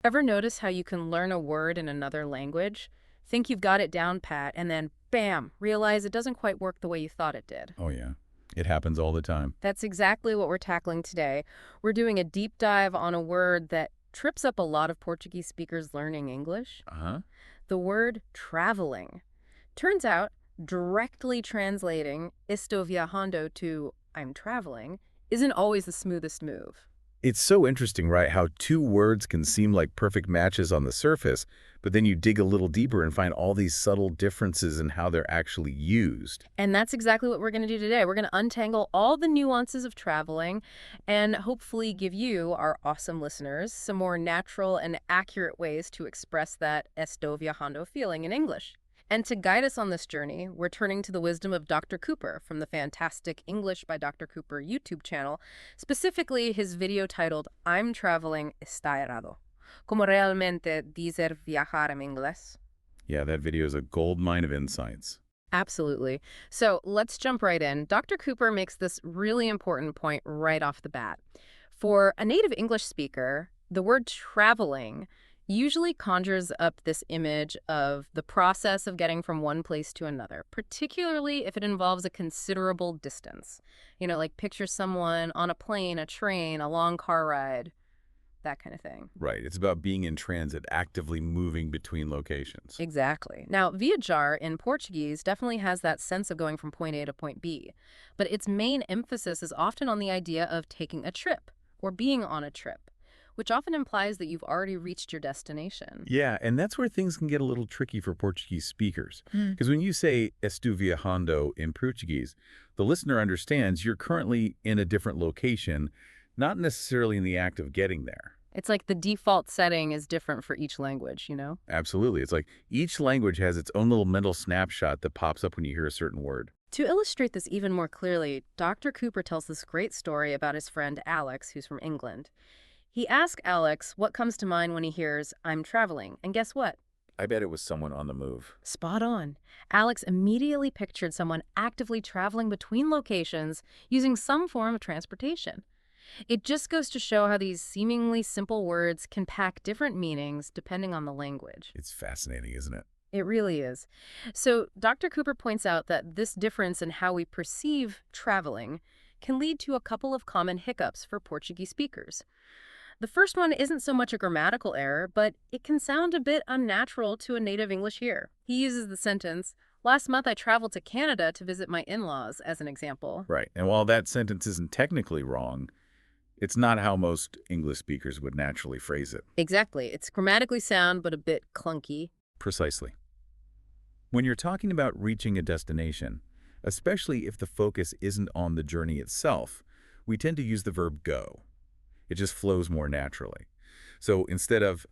Ever notice how you can learn a word in another language, think you've got it down pat, and then, bam, realize it doesn't quite work the way you thought it did? Oh, yeah. It happens all the time. That's exactly what we're tackling today. We're doing a deep dive on a word that trips up a lot of Portuguese speakers learning English. Uh-huh. The word traveling. Turns out, directly translating estou viajando to I'm traveling isn't always the smoothest move. It's so interesting, right, how two words can seem like perfect matches on the surface, but then you dig a little deeper and find all these subtle differences in how they're actually used. And that's exactly what we're going to do today. We're going to untangle all the nuances of traveling and hopefully give you, our awesome listeners, some more natural and accurate ways to express that estou viajando feeling in English. And to guide us on this journey, we're turning to the wisdom of Dr. Cooper from the fantastic English by Dr. Cooper YouTube channel, specifically his video titled I'm Traveling Está Errado. Como realmente dizer viajar en inglés? Yeah, that video is a gold mine of insights. Absolutely. So let's jump right in. Dr. Cooper makes this really important point right off the bat. For a native English speaker, the word traveling usually conjures up this image of the process of getting from one place to another, particularly if it involves a considerable distance. Like picture someone on a plane, a train, a long car ride, that kind of thing. Right. It's about being in transit, actively moving between locations. Exactly. Now, viajar in Portuguese definitely has that sense of going from point A to point B, but its main emphasis is often on the idea of taking a trip or being on a trip, which often implies that you've already reached your destination. Yeah, and that's where things can get a little tricky for Portuguese speakers. Because when you say estou viajando in Portuguese, the listener understands you're currently in a different location, not necessarily in the act of getting there. It's like the default setting is different for each language? Absolutely. It's like each language has its own little mental snapshot that pops up when you hear a certain word. To illustrate this even more clearly, Dr. Cooper tells this great story about his friend Alex, who's from England. He asked Alex what comes to mind when he hears, I'm traveling, and guess what? I bet it was someone on the move. Spot on. Alex immediately pictured someone actively traveling between locations using some form of transportation. It just goes to show how these seemingly simple words can pack different meanings depending on the language. It's fascinating, isn't it? It really is. So Dr. Cooper points out that this difference in how we perceive traveling can lead to a couple of common hiccups for Portuguese speakers. The first one isn't so much a grammatical error, but it can sound a bit unnatural to a native English hearer. He uses the sentence, last month I traveled to Canada to visit my in-laws, as an example. Right. And while that sentence isn't technically wrong, it's not how most English speakers would naturally phrase it. Exactly. It's grammatically sound, but a bit clunky. Precisely. When you're talking about reaching a destination, especially if the focus isn't on the journey itself, we tend to use the verb go. It just flows more naturally. So instead of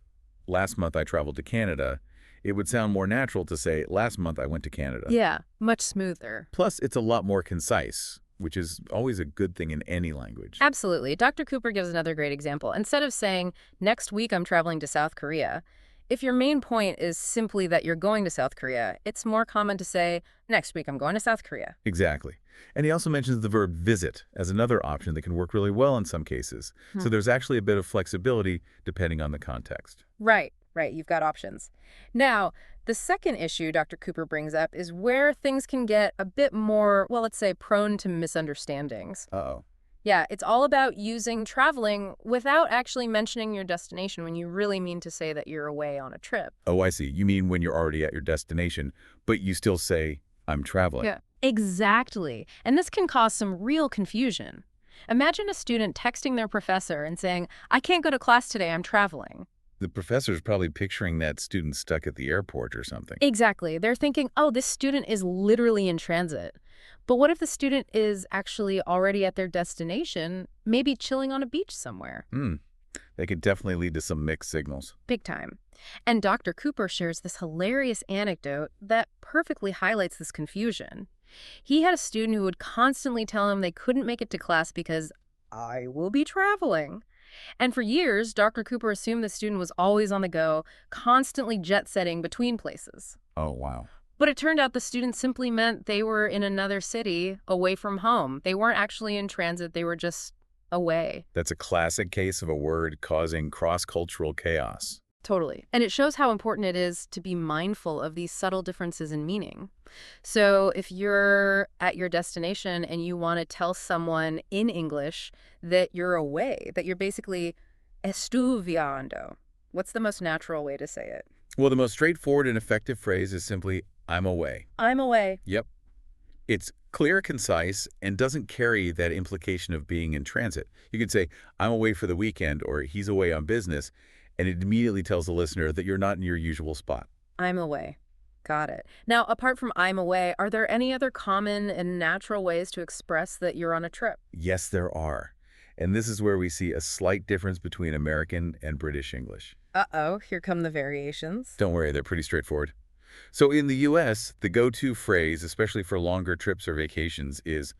last month I traveled to Canada, it would sound more natural to say last month I went to Canada. Yeah, much smoother. Plus, it's a lot more concise, which is always a good thing in any language. Absolutely. Dr. Cooper gives another great example. Instead of saying, next week I'm traveling to South Korea, if your main point is simply that you're going to South Korea, it's more common to say, next week I'm going to South Korea. Exactly. And he also mentions the verb visit as another option that can work really well in some cases. So there's actually a bit of flexibility depending on the context. Right. You've got options. Now, the second issue Dr. Cooper brings up is where things can get a bit more, well, let's say, prone to misunderstandings. Uh-oh. Yeah, it's all about using traveling without actually mentioning your destination when you really mean to say that you're away on a trip. Oh, I see. You mean when you're already at your destination, but you still say, I'm traveling. Yeah, exactly. And this can cause some real confusion. Imagine a student texting their professor and saying, I can't go to class today, I'm traveling. The professor's probably picturing that student stuck at the airport or something. Exactly. They're thinking, oh, this student is literally in transit. But what if the student is actually already at their destination, maybe chilling on a beach somewhere? They could definitely lead to some mixed signals. Big time. And Dr. Cooper shares this hilarious anecdote that perfectly highlights this confusion. He had a student who would constantly tell him they couldn't make it to class because I will be traveling. And for years, Dr. Cooper assumed the student was always on the go, constantly jet-setting between places. Oh, wow. But it turned out the student simply meant they were in another city away from home. They weren't actually in transit. They were just away. That's a classic case of a word causing cross-cultural chaos. Totally. And it shows how important it is to be mindful of these subtle differences in meaning. So if you're at your destination and you want to tell someone in English that you're away, that you're basically estuviando, what's the most natural way to say it? Well, the most straightforward and effective phrase is simply, I'm away. I'm away. Yep. It's clear, concise, and doesn't carry that implication of being in transit. You could say, I'm away for the weekend, or he's away on business, and it immediately tells the listener that you're not in your usual spot. I'm away. Got it. Now, apart from I'm away, are there any other common and natural ways to express that you're on a trip? Yes, there are. And this is where we see a slight difference between American and British English. Uh-oh, here come the variations. Don't worry, they're pretty straightforward. So in the U.S., the go-to phrase, especially for longer trips or vacations, is,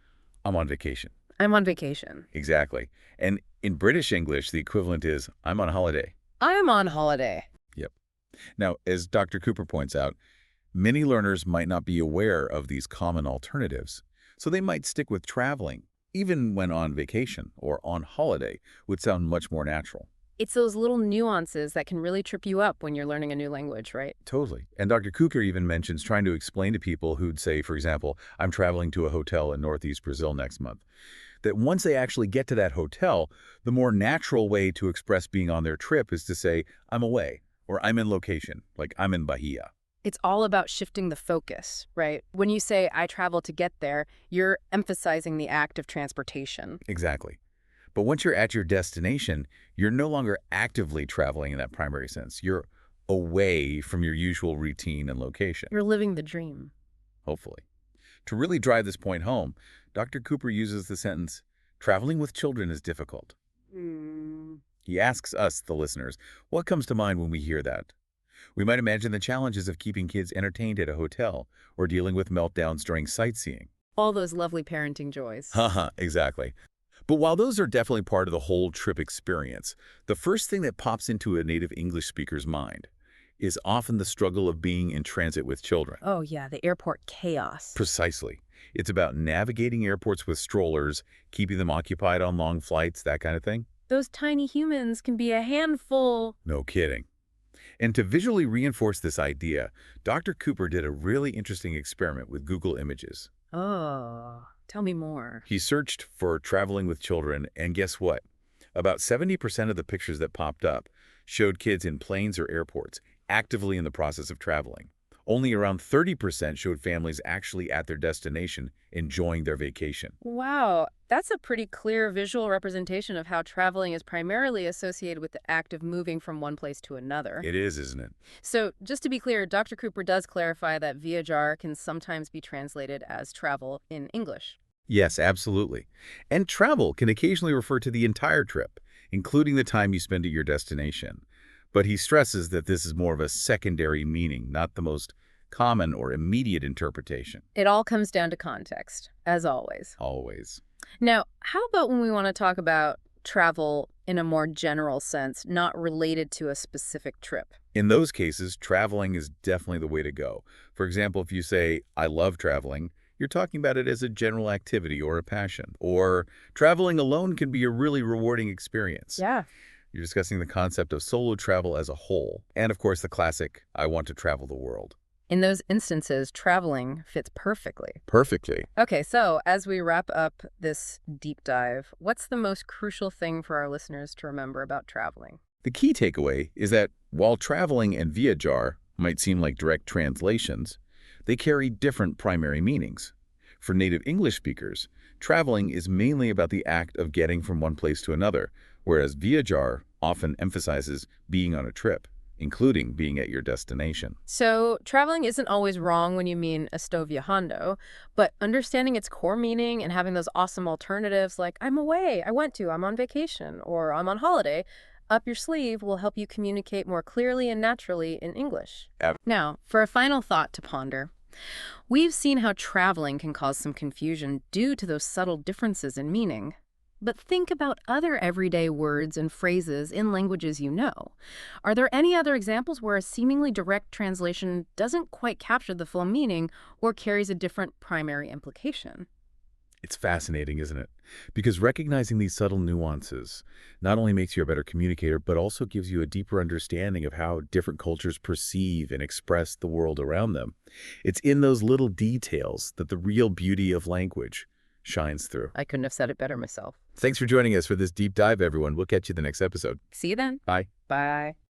I'm on vacation. I'm on vacation. Exactly. And in British English, the equivalent is, I'm on holiday. I'm on holiday. Yep. Now, as Dr. Cooper points out, many learners might not be aware of these common alternatives, so they might stick with traveling, even when on vacation or on holiday, would sound much more natural. It's those little nuances that can really trip you up when you're learning a new language, right? Totally. And Dr. Cooper even mentions trying to explain to people who'd say, for example, I'm traveling to a hotel in Northeast Brazil next month, that once they actually get to that hotel, the more natural way to express being on their trip is to say, I'm away, or I'm in location, like I'm in Bahia. It's all about shifting the focus, right? When you say, I travel to get there, you're emphasizing the act of transportation. Exactly. But once you're at your destination, you're no longer actively traveling in that primary sense. You're away from your usual routine and location, You're living the dream. hopefully. To really drive this point home, Dr. Cooper uses the sentence, traveling with children is difficult. He asks us, the listeners, what comes to mind when we hear that? We might imagine the challenges of keeping kids entertained at a hotel or dealing with meltdowns during sightseeing. All those lovely parenting joys. Haha, exactly. But while those are definitely part of the whole trip experience, the first thing that pops into a native English speaker's mind is often the struggle of being in transit with children. Oh, yeah, the airport chaos. Precisely. It's about navigating airports with strollers, keeping them occupied on long flights, that kind of thing. Those tiny humans can be a handful. No kidding. And to visually reinforce this idea, Dr. Cooper did a really interesting experiment with Google Images. Oh, tell me more. He searched for traveling with children, and guess what? About 70% of the pictures that popped up showed kids in planes or airports, actively in the process of traveling. Only around 30% showed families actually at their destination, enjoying their vacation. Wow, that's a pretty clear visual representation of how traveling is primarily associated with the act of moving from one place to another. It is, isn't it? So, just to be clear, Dr. Cooper does clarify that viajar can sometimes be translated as travel in English. Yes, absolutely. And travel can occasionally refer to the entire trip, including the time you spend at your destination. But he stresses that this is more of a secondary meaning, not the most common or immediate interpretation. It all comes down to context, as always. Always. Now, how about when we want to talk about travel in a more general sense, not related to a specific trip? In those cases, traveling is definitely the way to go. For example, if you say, I love traveling, you're talking about it as a general activity or a passion. Or traveling alone can be a really rewarding experience. Yeah. You're discussing the concept of solo travel as a whole. And of course, the classic, I want to travel the world. In those instances, traveling fits perfectly. Perfectly. Okay, so as we wrap up this deep dive, what's the most crucial thing for our listeners to remember about traveling? The key takeaway is that while traveling and viajar might seem like direct translations, they carry different primary meanings. For native English speakers, traveling is mainly about the act of getting from one place to another, whereas viajar often emphasizes being on a trip, including being at your destination. So traveling isn't always wrong when you mean estoy viajando, but understanding its core meaning and having those awesome alternatives like I'm away, I'm on vacation, or I'm on holiday, up your sleeve will help you communicate more clearly and naturally in English. Now, for a final thought to ponder. We've seen how traveling can cause some confusion due to those subtle differences in meaning. But think about other everyday words and phrases in languages you know. Are there any other examples where a seemingly direct translation doesn't quite capture the full meaning or carries a different primary implication? It's fascinating, isn't it? Because recognizing these subtle nuances not only makes you a better communicator, but also gives you a deeper understanding of how different cultures perceive and express the world around them. It's in those little details that the real beauty of language shines through. I couldn't have said it better myself. Thanks for joining us for this deep dive, everyone. We'll catch you the next episode. See you then. Bye. Bye.